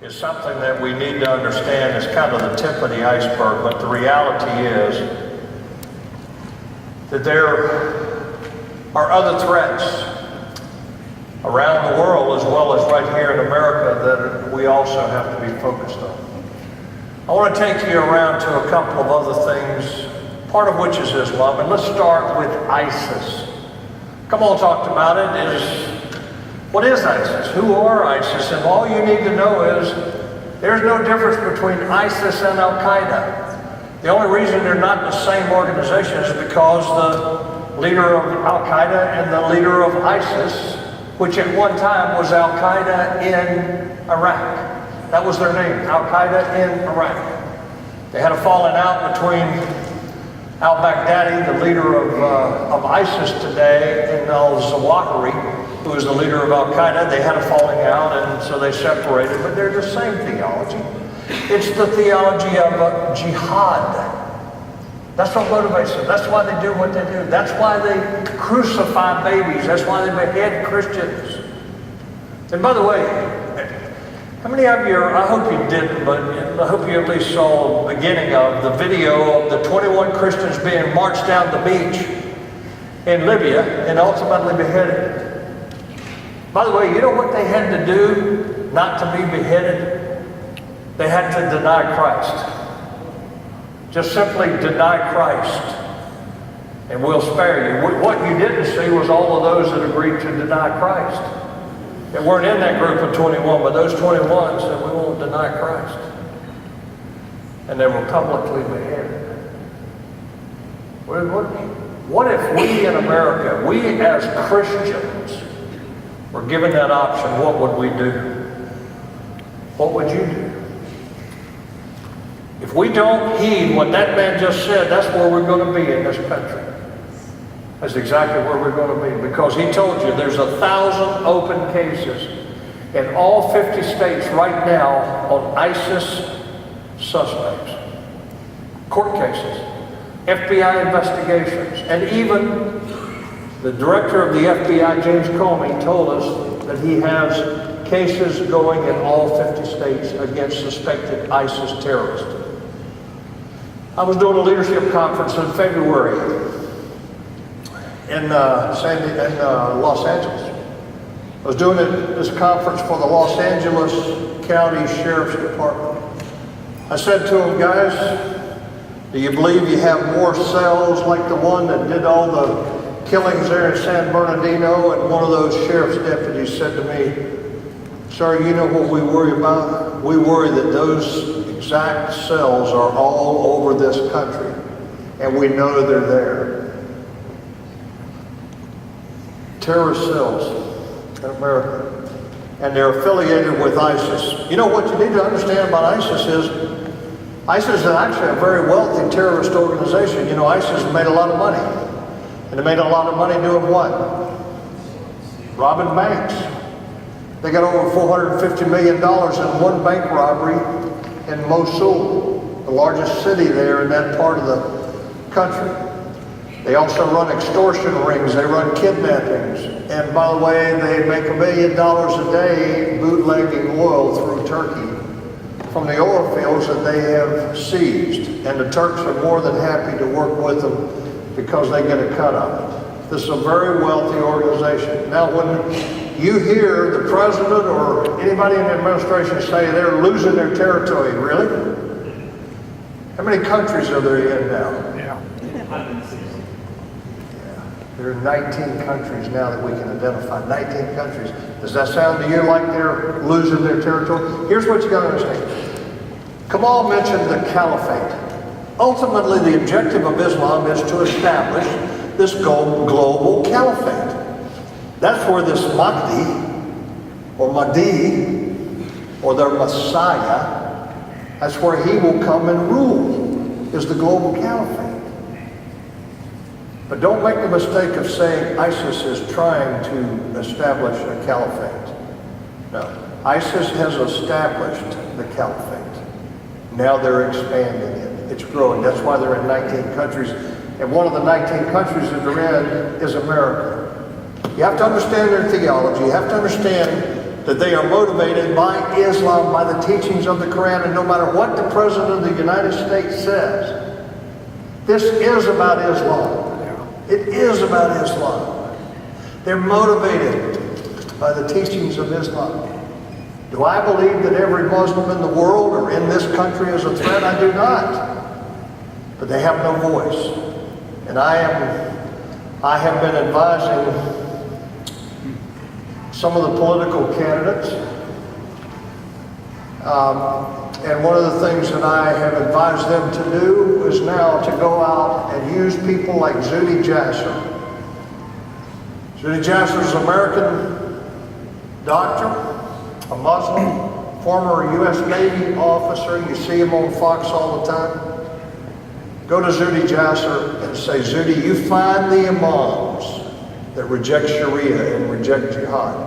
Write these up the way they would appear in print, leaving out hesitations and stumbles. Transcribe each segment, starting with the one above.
is something that we need to understand is kind of the tip of the iceberg, but the reality is that there are other threats around the world as well as right here in America that we also have to be focused on. I want to take you around to a couple of other things, part of which is Islam, and let's start with ISIS. Come on, talked about it. What is ISIS? Who are ISIS? And all you need to know is there's no difference between ISIS and Al-Qaeda. The only reason they're not the same organization is because the leader of Al-Qaeda and the leader of ISIS, which at one time was Al-Qaeda in Iraq. That was their name, Al-Qaeda in Iraq. They had a falling out between al-Baghdadi, the leader of ISIS today, and al-Zawahiri, who was the leader of Al-Qaeda. They had a falling out, and so they separated, but they're the same theology. It's the theology of jihad. That's what motivates them. That's why they do what they do. That's why they crucify babies. That's why they behead Christians. And by the way, how many of you, I hope you didn't, but I hope you at least saw the beginning of the video of the 21 Christians being marched down the beach in Libya and ultimately beheaded. By the way, you know what they had to do not to be beheaded? They had to deny Christ. Just simply deny Christ, and we'll spare you. What you didn't see was all of those that agreed to deny Christ. They weren't in that group of 21, but those 21 said, we won't deny Christ. And they were publicly beheaded. What if we in America, we as Christians, were given that option? What would we do? What would you do? If we don't heed what that man just said, that's where we're going to be in this country. That's exactly where we're going to be, because he told you there's 1,000 open cases in all 50 states right now on ISIS suspects. Court cases, FBI investigations, and even the director of the FBI, James Comey, told us that he has cases going in all 50 states against suspected ISIS terrorists. I was doing a leadership conference in February in Los Angeles. I was doing this conference for the Los Angeles County Sheriff's Department. I said to them, guys, do you believe you have more cells like the one that did all the killings there in San Bernardino? And one of those sheriff's deputies said to me, sir, you know what we worry about? We worry that those exact cells are all over this country, and we know they're there. Terrorist cells in America, and they're affiliated with ISIS. You know what you need to understand about ISIS is actually a very wealthy terrorist organization. You know, ISIS made a lot of money. And they made a lot of money doing what? Robbing banks. They got over $450 million in one bank robbery in Mosul, the largest city there in that part of the country. They also run extortion rings. They run kidnappings. And by the way, they make $1 million a day bootlegging oil through Turkey from the oil fields that they have seized. And the Turks are more than happy to work with them because they get a cut of it. This is a very wealthy organization. Now, when you hear the president or anybody in the administration say they're losing their territory, really? How many countries are there in now? Yeah. There are 19 countries now that we can identify. 19 countries. Does that sound to you like they're losing their territory? Here's what you got to understand. Kamal mentioned the caliphate. Ultimately, the objective of Islam is to establish this global caliphate. That's where this Mahdi, or their Messiah, that's where he will come and rule, is the global caliphate. But don't make the mistake of saying ISIS is trying to establish a caliphate. No, ISIS has established the caliphate. Now they're expanding it. It's growing. That's why they're in 19 countries. And one of the 19 countries that they're in is America. You have to understand their theology. You have to understand that they are motivated by Islam, by the teachings of the Quran, and no matter what the President of the United States says, this is about Islam. It is about Islam. They're motivated by the teachings of Islam. Do I believe that every Muslim in the world or in this country is a threat? I do not. But they have no voice. And I have been advising some of the political candidates. And one of the things that I have advised them to do is now to go out and use people like Zuhdi Jasser. Zuhdi Jasser is an American doctor, a Muslim, former U.S. Navy officer. You see him on Fox all the time. Go to Zuhdi Jasser and say, Zuhdi, you find the imams that reject Sharia and reject jihad.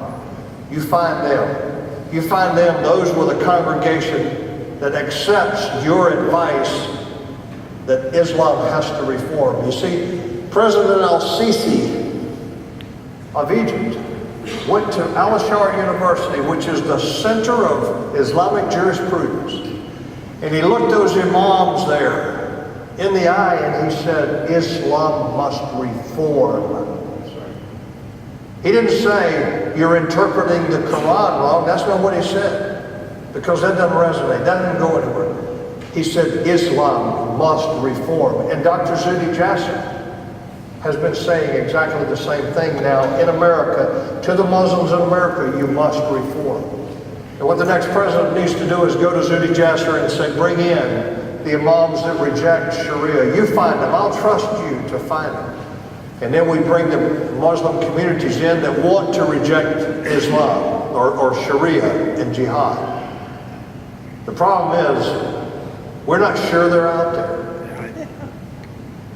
You find them. You find them, those with a congregation that accepts your advice that Islam has to reform. You see, President al-Sisi of Egypt went to Al-Azhar University, which is the center of Islamic jurisprudence, and he looked those imams there in the eye and he said, Islam must reform. He didn't say, you're interpreting the Quran wrong. That's not what he said, because that doesn't resonate. That doesn't go anywhere. He said, Islam must reform. And Dr. Zuhdi Jasser has been saying exactly the same thing now in America. To the Muslims in America, you must reform. And what the next president needs to do is go to Zuhdi Jasser and say, bring in the imams that reject Sharia. You find them. I'll trust you to find them. And then we bring the Muslim communities in that want to reject Islam or Sharia and jihad. The problem is, we're not sure they're out there.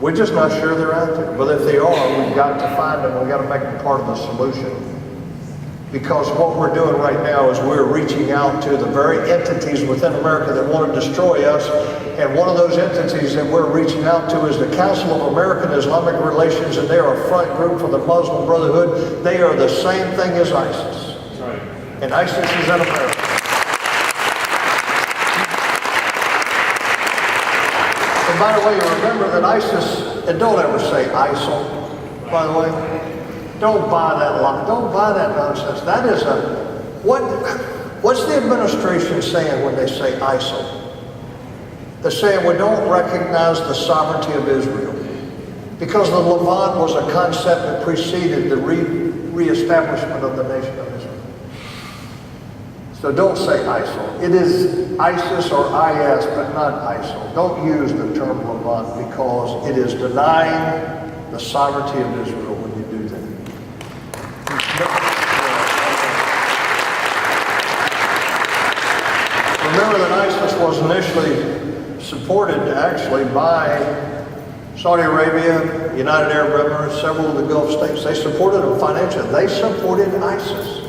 We're just not sure they're out there. But if they are, we've got to find them. We've got to make them part of the solution. Because what we're doing right now is we're reaching out to the very entities within America that want to destroy us. And one of those entities that we're reaching out to is the Council of American Islamic Relations, and they're a front group for the Muslim Brotherhood. They are the same thing as ISIS. That's right. And ISIS is in America. And by the way, remember that ISIS, and don't ever say ISIL, by the way. Don't buy that lie. Don't buy that nonsense. That is what's the administration saying when they say ISIL? They're saying we don't recognize the sovereignty of Israel. Because the Levant was a concept that preceded the reestablishment of the nation of Israel. So don't say ISIL. It is ISIS or IS, but not ISIL. Don't use the term Levant because it is denying the sovereignty of Israel when you do that. Remember that ISIS was initially supported actually by Saudi Arabia, United Arab Emirates, several of the Gulf states. They supported them financially. They supported ISIS.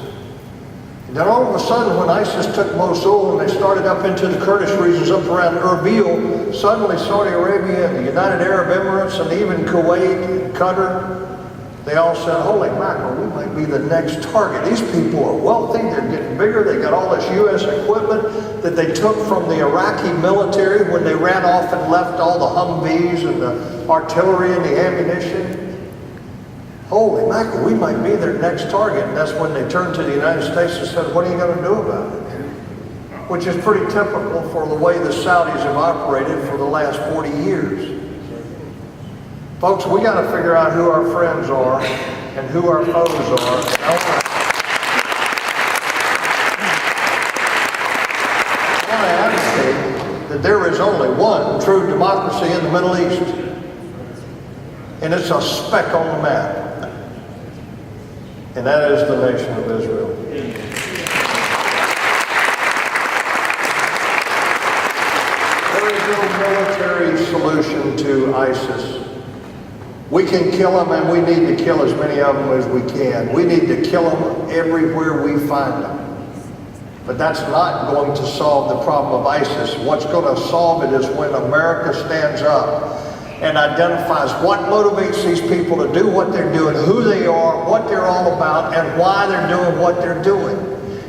And then all of a sudden, when ISIS took Mosul and they started up into the Kurdish regions up around Erbil, suddenly Saudi Arabia and the United Arab Emirates and even Kuwait and Qatar, they all said, holy mackerel, we might be the next target. These people are wealthy, they're getting bigger, they got all this U.S. equipment that they took from the Iraqi military when they ran off and left all the Humvees and the artillery and the ammunition. Holy mackerel, we might be their next target. And that's when they turned to the United States and said, what are you going to do about it? Which is pretty typical for the way the Saudis have operated for the last 40 years. Folks, we got to figure out who our friends are and who our foes are. I want to advocate that there is only one true democracy in the Middle East, and it's a speck on the map, and that is the nation of Israel. There is no military solution to ISIS. We can kill them, and we need to kill as many of them as we can. We need to kill them everywhere we find them. But that's not going to solve the problem of ISIS. What's going to solve it is when America stands up and identifies what motivates these people to do what they're doing, who they are, what they're all about, and why they're doing what they're doing.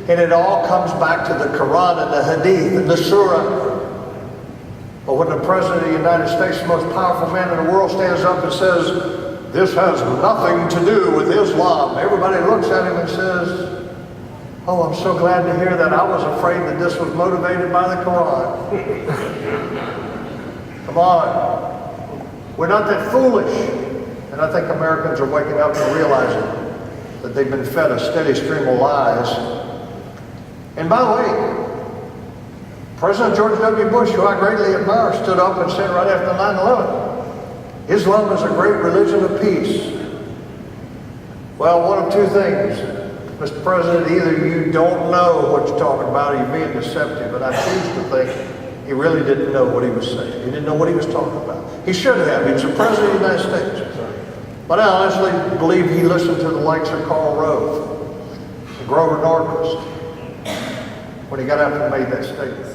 And it all comes back to the Quran and the Hadith and the Surah. But when the President of the United States, the most powerful man in the world, stands up and says, this has nothing to do with Islam, everybody looks at him and says, oh, I'm so glad to hear that. I was afraid that this was motivated by the Quran. Come on. We're not that foolish. And I think Americans are waking up and realizing that they've been fed a steady stream of lies. And by the way, President George W. Bush, who I greatly admire, stood up and said right after 9/11, Islam is a great religion of peace. Well, one of two things, Mr. President: either you don't know what you're talking about or you're being deceptive, but I choose to think he really didn't know what he was saying. He didn't know what he was talking about. He should have. He was the President of the United States. But I honestly believe he listened to the likes of Karl Rove and Grover Norquist when he got up and made that statement.